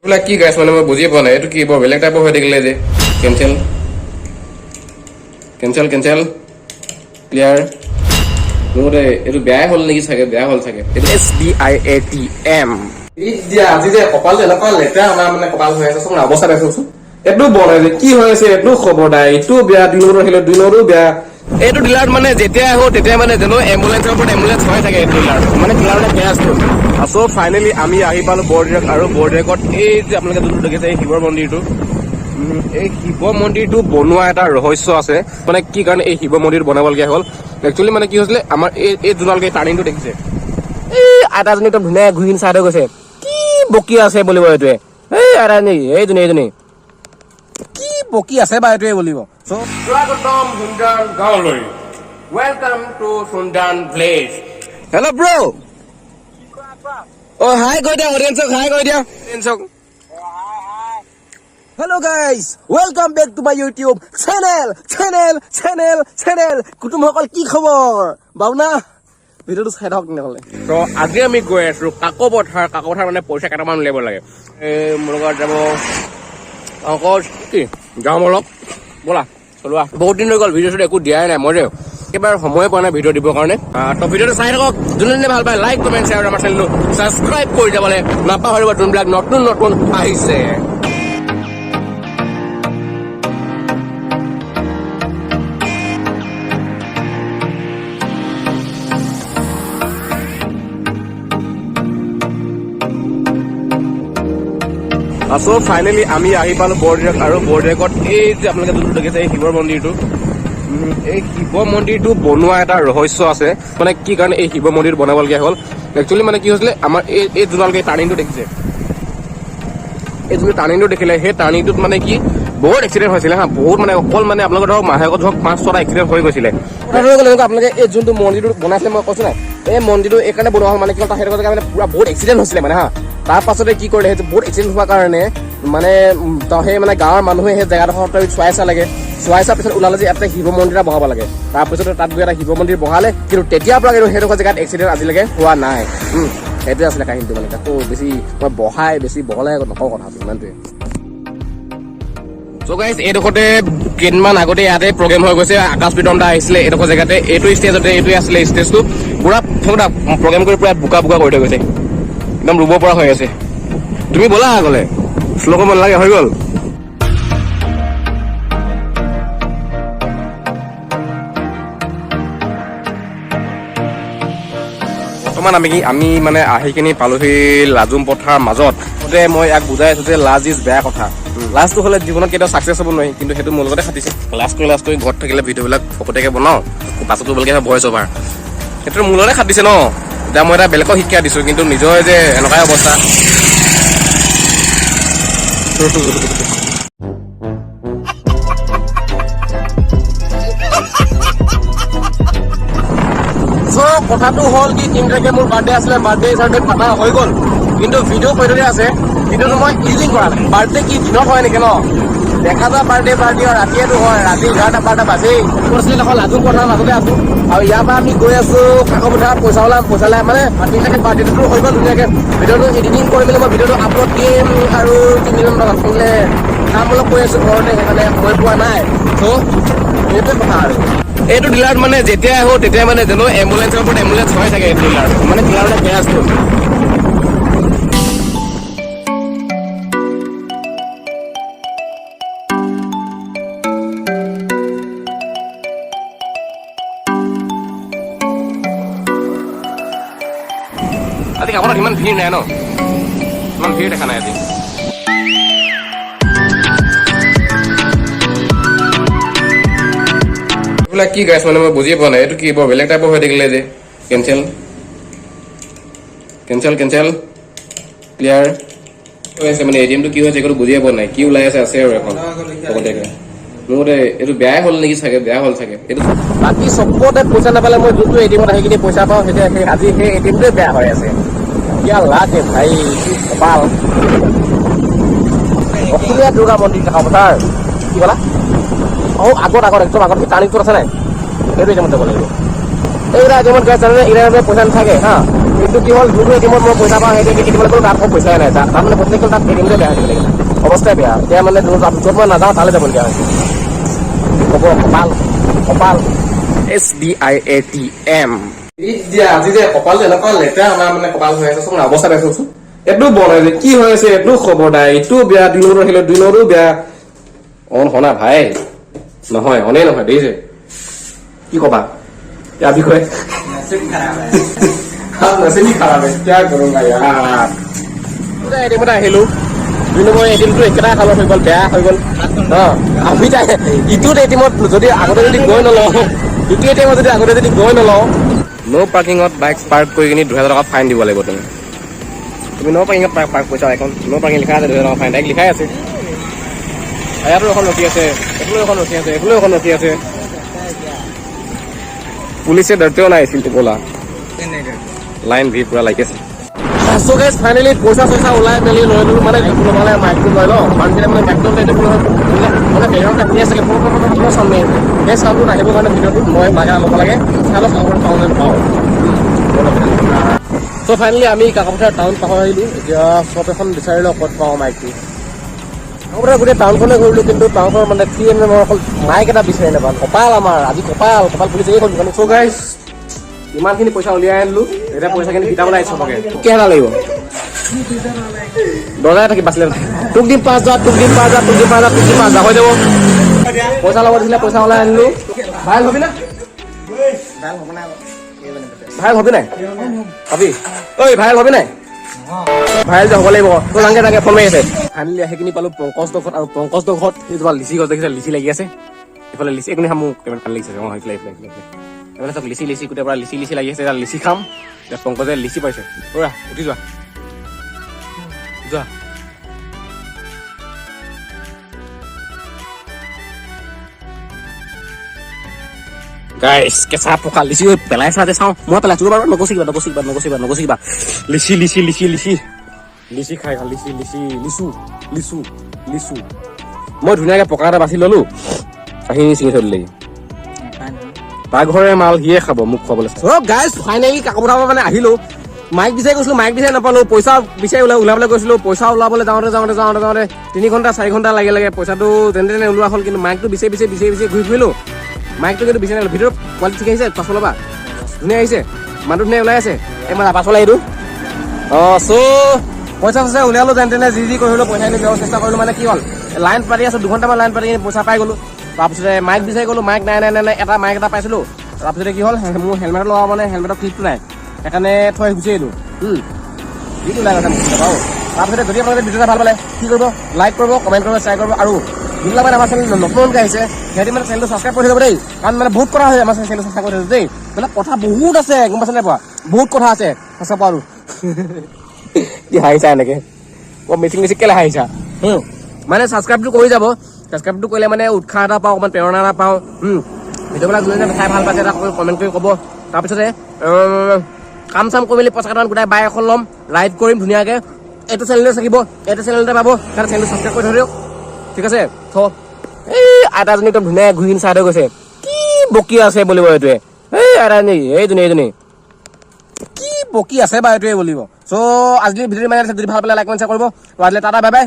এইবিলাক কি গাইছ মানে মই বুজি পোৱা নাই এইটো কি বৰ বেলেগ টাইপৰ হৈ থাকিলে যে কেনচেল কেনচেল কেনচেল ক্লিয়াৰ মোৰ এইটো বেয়াই হ'ল নেকি চাগে বেয়া হ'ল চাগে SBIATM দিয়া আজি যে কপাল এনেকুৱা লেতেৰা আমাৰ মানে কপাল হৈ আছে চোন অৱস্থা দেখিছোন এইটো বনাই যে কি হৈ আছে এইটো খবৰ নাই এইটো বেয়া দিনৰ আহিলে দিনৰো বেয়া এইটো ডিলাৰ মানে যেতিয়া আহো তেতিয়া মানে জানো এম্বুলেন্সৰ ওপৰত এম্বুলেন্স হৈ থাকে এইটো ডিলাৰ মানে ডিলাৰলৈ বেয়া আছে সো ফাইনেলি আমি আহি পালো বৰদিৰাক আৰু বৰদিৰাকত এই যে আপোনালোকে যোনটো দেখিছে এই শিৱৰ মন্দিৰটো এই শিৱ মন্দিৰটো বনোৱা এটা ৰহস্য আছে মানে কি কাৰণে এই শিৱ মন্দিৰ বনাবলগীয়া হ'ল একচুৱেলি মানে কি হৈছিলে আমাৰ এই যোনকে টাৰ্ণিংটো দেখিছে এই আইতাজনী একদম ধুনীয়া ঘূৰি চাই থৈ গৈছে কি বকি আছে বুলিব এইটোৱে এই আইতাজনী এইজনী কি বকি আছে বা এইটোৱে বুলিব স্বাগতম সুন্দৰ গাঁৱলৈ ৱেলকাম টু সুন্দৰ ভিলেজ হেল্ল' ব্ৰ অ হাই কৈ দিয়া অডিয়েন্সক হাই কৈ দিয়া অডিয়েন্সক Hello guys, welcome back to my YouTube channel. কুটুমসকল কি খবৰ? বাউনা ভিডিওটো চাই থাকক নহলে। তো আজি আমি গৈ আছো কাকপথাৰ মানে পইচা কেইটামান উলিয়াব লাগে। মোৰ লগত যাব অকল কি যাওঁ অলপ বলা চলোৱা বহুত দিন হৈ গ'ল ভিডিঅ'টো একো দিয়াই নাই মই যে একেবাৰে সময় পোৱা নাই ভিডিঅ' দিবৰ কাৰণে তো ভিডিঅ'টো চাই থাকক যোনে ভাল পায় লাইক কমেণ্ট শ্বেয়াৰ আমাৰ চেনেলটো ছাবস্ক্ৰাইব কৰি যাবলৈ নাপাহৰিব যোনবিলাক নতুন আহিছে সো ফাইনেলি আমি আহি পালো বৰদিৰাক আৰু বৰদিৰাকত এই যে আপোনালোকে যোনটো দেখিছে এই শিৱৰ মন্দিৰটো এই শিৱ মন্দিৰটো বনোৱা এটা ৰহস্য আছে মানে কি কাৰণে এই শিৱ মন্দিৰ বনাবলগীয়া হ'ল একচুৱেলি মানে কি হৈছিলে আমাৰ এই যোনকে টাৰ্ণিংটো দেখিছে এই যোনটো টাৰ্ণিংটো দেখিলে সেই টাৰ্ণিংটোত মানে কি বহুত এক্সিডেণ্ট হৈছিলে হা বহুত মানে অকল মানে আপোনালোকৰ ধৰক মাহেকত ধৰক 5-6টা এক্সিডেণ্ট হৈ গৈছিলে আপোনালোকে এই যোনটো মন্দিৰটো বনাইছিলে মই কৈছো নাই এই মন্দিৰটো এই কাৰণে বনোৱা হ'ল মানে কি সেইটো মানে পুৰা বহুত এক্সিডেণ্ট হৈছিলে মানে হা তাৰ পাছতে কি কৰিলে সেইটো বহুত এক্সিডেণ্ট হোৱাৰ কাৰণে মানে সেই মানে গাঁৱৰ মানুহে সেই জেগাডোখৰ চোৱাই চোৱাৰ পিছত ওলালে যে এটা শিৱ মন্দিৰ বহাব লাগে তাৰপিছতে তাত গৈ এটা শিৱ মন্দিৰ বহালে কিন্তু তেতিয়াৰ পৰা কিন্তু সেইডোখৰ জেগাত এক্সিডেণ্ট আজিলৈকে হোৱা নাই সেইটোৱে আছিলে কাহিনীটো মানে তাকো বেছি মই বেছি বহলাই নকওঁ কথাটো ইমানটোৱে চ' গাইজ এইডোখৰতে কেইদিনমান আগতে ইয়াতে প্ৰগ্ৰেম হৈ গৈছে আকাশ বিতন্দা আহিছিলে এইডোখৰ জেগাতে এইটো ষ্টেজতে এইটোৱে আছিলে ষ্টেজটো পুৰা প্ৰগ্ৰেম কৰি পুৰা বোকা কৰি থৈ গৈছে একদম ৰুব পৰা হৈ আছে তুমি ব'লা আগলে শ্ল' কৰিব নালাগে হৈ গ'ল বৰ্তমান আমি মানে আহি কিনি পালোহি লাজুম পথাৰ মাজত মই ইয়াক বুজাই আছো যে লাজ ইজ বেয়া কথা লাজটো হ'লে জীৱনত কেতিয়াও ছাকচেছ হ'ব নোৱাৰি কিন্তু সেইটো মোৰ লগতে খাটিছে লাজ কৰি ঘৰত থাকিলে ভিডিঅ'বিলাক ফকতীয়াকৈ বনাওঁ পাছত কৰিবলগীয়া হয় ভইচ অভাৰ সেইটো মোৰ লগতে খাটিছে ন এতিয়া মই এটা বেলেগক শিক্ষা দিছো কিন্তু নিজৰ যে এনেকুৱাই অৱস্থা কথাটো হ'ল কি 3 তাৰিখে মোৰ বাৰ্থডে আছিলে বাৰ্থডে হিচাপে পাতা হৈ গ'ল কিন্তু ভিডিঅ' কৰি আছে ভিডিঅ'টো মই ইডিটিং কৰা নাই বাৰ্থডে কি দিনত হয় নেকি ন দেখা যোৱা বাৰ্থডে ৰাতিয়েতো হয় ৰাতি 11-12 বাজেই কৈছিলে দেখোন লাজুম পথাৰ মাজতে আছো আৰু ইয়াৰ পৰা আমি গৈ আছো কাকপথাৰত পইচা ওলাই মানে 3 তাৰিখে বাৰ্থডেটো হৈ গ'ল ধুনীয়াকৈ ভিডিঅ'টো এডিটিং কৰি মেলি মই ভিডিঅ'টো আপলোড দিম আৰু 3 দিনমান পাছত আছিলে কাম অলপ কৰি আছো ঘৰতে সেইকাৰণে সময় পোৱা নাই চ' সেইটোৱে কথা আৰু এইটো ডিলাৰত মানে যেতিয়া আহো তেতিয়া মানে জানো এম্বুলেন্সৰ ওপৰত এম্বুলেন্স হৈ থাকে এইটো ডিলাৰ মানে ডিলাৰলৈ বেয়া আছে আজি কাপোৰত ইমান ভিৰ নাই ন ইমান ভিৰ দেখা নাই আজি এইবিলাক কি গাইছ মানে মই বুজি পোৱা নাই এইটো কি বৰ বেলেগ টাইপৰ হৈ থাকিলে যে কেনচেল ক্লিয়াৰ হৈ আছে মানে এটিএমটো কি হৈছে একো বুজিয়ে পোৱা নাই কি ওলাই আছে আৰু এখন পকতীয়াকৈ মোৰ এইটো বেয়াই হ'ল নেকি চাগে বেয়া হ'ল চাগে এইটো বাকী চবতে পইচা নাপালে মই যোনটো এটিএমত আহি কিনি পইচা পাওঁ সেইটো আজি সেই এটিএমটোৱে বেয়া হৈ আছে কিয় লাগে ভাই কপাল অসমীয়া দুৰ্গা মন্দিৰ কাকপথাৰ কি ক'লা আগত একদম আগত টাৰ্ণিংটোত আছে নাই সেইটো এটিএমত যাব লাগিব এইকেইটা এটিএমত গেছ জানে এইকেইটা পইচা নাথাকে হা কিন্তু কি হ'ল যোনটো এটিএমত মই পইচা পাওঁ সেইটো এটিএমত গ'লো তাত পইচাই নাই তাত মানে প্ৰত্যেকটো তাত এটিএমতে বেয়া হৈ থাকিলে অৱস্থাই বেয়া এতিয়া মানে য'ত মই নাযাওঁ তালৈ যাবলগীয়া হৈছে ক'ব কপাল SDIATM দিয়া আজি যে কপাল এনেকুৱা লেতেৰা আমাৰ মানে কপাল হৈ আছে চোন অৱস্থা পাইছোচোন এইটো বনাই যে কি হৈ আছে এইটো খবৰ নাই এইটো বেয়া দিনৰো আহিলে দিনৰো বেয়া অন হনা ভাই নহয় অনেই নহয় দেই যে কি কবা ইয়াৰ বিষয়ে नसीब ही खराब है क्या करूंगा यार एटीएम আহিলো কিন্তু মই এটিএমটো একেটা কালত হৈ গ'ল বেয়া হৈ গ'ল আমি ইটো এটিএমত যদি আগতে যদি গৈ নলওঁ ইটো এটিএমত যদি আগতে যদি গৈ নলওঁ নো পাৰ্কিঙত বাইক পাৰ্ক কৰি কিনি 2000 টকা ফাইন দিব লাগিব তুমি নো পাৰ্কিঙত পাৰ্ক কৰিছা এখন নো পাৰ্কিং লিখা আছে 2000 টকা ফাইন ডাইৰেক্ট লিখাই আছে ইয়াতো এখন ৰখি আছে এইফালেও এখন ৰখি আছে এইফালেও এখন ৰখি আছে পুলিচে ডৰতেও নাই আছিল বোলা লাইন ভি পুৰা লাগি আছে সো গাইস ফাইনালি পইচা ওলাই মেলি লৈ ললো মানে মানে মাইকটো লৈ ল মানুহে মানে মাইকটো লৈ দিলো মানে বেৰত কাটি আছে পুরো সামনে এই সাউন্ড আহিব মানে ভিডিওটো মই মাগা লব লাগে চালো সাউন্ড পাউন পাও সো ফাইনালি আমি কাকাপথাৰ টাউন পাৰ আহিলো এতিয়া সব এখন বিচাৰিলো ক'ত পাওঁ মাইকটো আমৰা গোটেই টাউনখনে ঘূৰিলো কিন্তু টাউনৰ মানে কি মই অকল মাইক এটা বিচাৰি নাপালো কপাল আমাৰ আজি কপাল পুলিচে এইখন দোকান সো গাইস ইমানখিনি পইচা উলিয়াই আনিলো এতিয়া পইচাখিনি কিতাবলৈ আহিছো চবকে কেনেকুৱা লাগিব দৰজাই থাকি বাচিলে তোক দিম 5000 তোক দিম 5000 তোক দিম 5000 তোক দিম 5000 হৈ যাব পইচা ল'ব দিছিলে পইচা ওলাই আনিলো ভাল হবি না ভাল হবি নাই হবি ঐ ভাল হবি নাই ভাইল যে হ'ব লাগিব তো লাংগে ফোন মাৰি আছে ফাইনেলি সেইখিনি পালো পংকজ দখত আৰু পংকজ দখত এই তোমাৰ লিচি গছ দেখিছে লিচি লাগি আছে এইফালে লিচি একনি খাম মোক কেমেৰা ভাল লাগিছে অঁ সেইফালে এইফালে চব লিচি গোটেই পৰা লিচি লাগি আছে এতিয়া লিচি খাম এতিয়া পংকজে লিচি পাইছে ওৰা উঠি যোৱা গাইস কেঁচা পকা লিচি পেলাই চাতে চাওঁ মই পেলাইছো বাৰু নগচিবা লিচি খাই ভাল লিচু মই ধুনীয়াকে পকা এটা বাছি ললো আহি চিঙি থৈ দিলে তাৰ ঘৰে মাল সিয়ে খাব মোক খুৱাবলৈ গাইস ফাইনেলি কাকপথাৰ মানে আহিলো মাইক বিচাৰি গৈছিলো মাইক বিচাৰি নাপালো পইচা বিচাৰি ওলাবলৈ গৈছিলো পইচা ওলাবলৈ যাওঁতে 3 ঘণ্টা 4 ঘণ্টা লাগে পইচাটো যেনে ওলোৱা হ'ল কিন্তু মাইকটো বিচাৰি ঘূৰি ফুৰিলো মাইকটো কিন্তু বিচাৰি নাপালো ভিতৰত কোৱালিটি ঠিক আহিছে পাছলৈ বা ধুনীয়া আহিছে মানুহটো ধুনীয়া ওলাই আছে এই মানে পাছলৈ আহিলো চ' পইচা উলিয়ালো যেনে যি কৰিলো পইচা খিনি ব্যৱহাৰ চেষ্টা কৰিলো মানে কি হ'ল লাইন পাতি আছো 2 ঘণ্টামান লাইন পাতি পইচা পাই গলো তাৰপিছতে মাইক বিচাৰি গলো মাইক নাই এটা মাইক এটা পাইছিলো তাৰপিছতে কি হ'ল মোৰ হেলমেট লোৱা মানে হেলমেটৰ ক্লিপটো নাই সেইকাৰণে থৈ গুচি আহিলো যিটো ওলাই গৈছে বাৰু তাৰপিছতে যদি আপোনালোকে ভিডিঅ'টা ভাল পালে কি কৰিব লাইক কৰিব কমেণ্ট কৰিব শ্বেয়াৰ কৰিব আৰু যিবিলাক মানে আমাৰ চেনেল নতুনকৈ আহিছে সিহঁতি মানে চেনেলটো ছাবস্ক্ৰাইব কৰি থ'ব দেই কাৰণ মানে বহুত কথা হয় আমাৰ চেনেলটো ছাবস্ক্ৰাইব কৰি থ'ব দেই মানে কথা বহুত আছে গম পাইছে নাই পোৱা বহুত কথা আছে সঁচা পোৱা আৰু কি হাঁহিছা এনেকে মিচিং কেলে হাঁহিছা মানে ছাবস্ক্ৰাইবটো কৰি যাব ছাবস্ক্ৰাইবটো কৰিলে মানে উৎসাহ এটা পাওঁ অকণমান প্ৰেৰণা এটা পাওঁ ভিডিঅ'বিলাক যোনে চাই ভাল পাইছে এটা কমেণ্ট কৰি ক'ব তাৰপিছতে কাম চাম কৰি মেলি পইচা কেইটামান গোটাই বাইক এখন ল'ম ৰাইড কৰিম ধুনীয়াকৈ এইটো চেনেলতে থাকিব এইটো চেনেলতে পাব কাৰণে চেনেলটো ছাবস্ক্ৰাইব কৰি থৈ দিয়ক ঠিক আছে এই আইতাজনী একদম ধুনীয়া ঘূৰি চাই থৈ গৈছে কি বকি আছে বুলিব এইটোৱে এই আইতাজনী এইজনী কি বকি আছে বা এইটোৱে বুলিব চ' আজিৰ ভিডিঅ'টো মানে যদি ভাল পালে লাইক কমেণ্ট শ্বেয়াৰ কৰিব আজিলৈ টাটা বাই বাই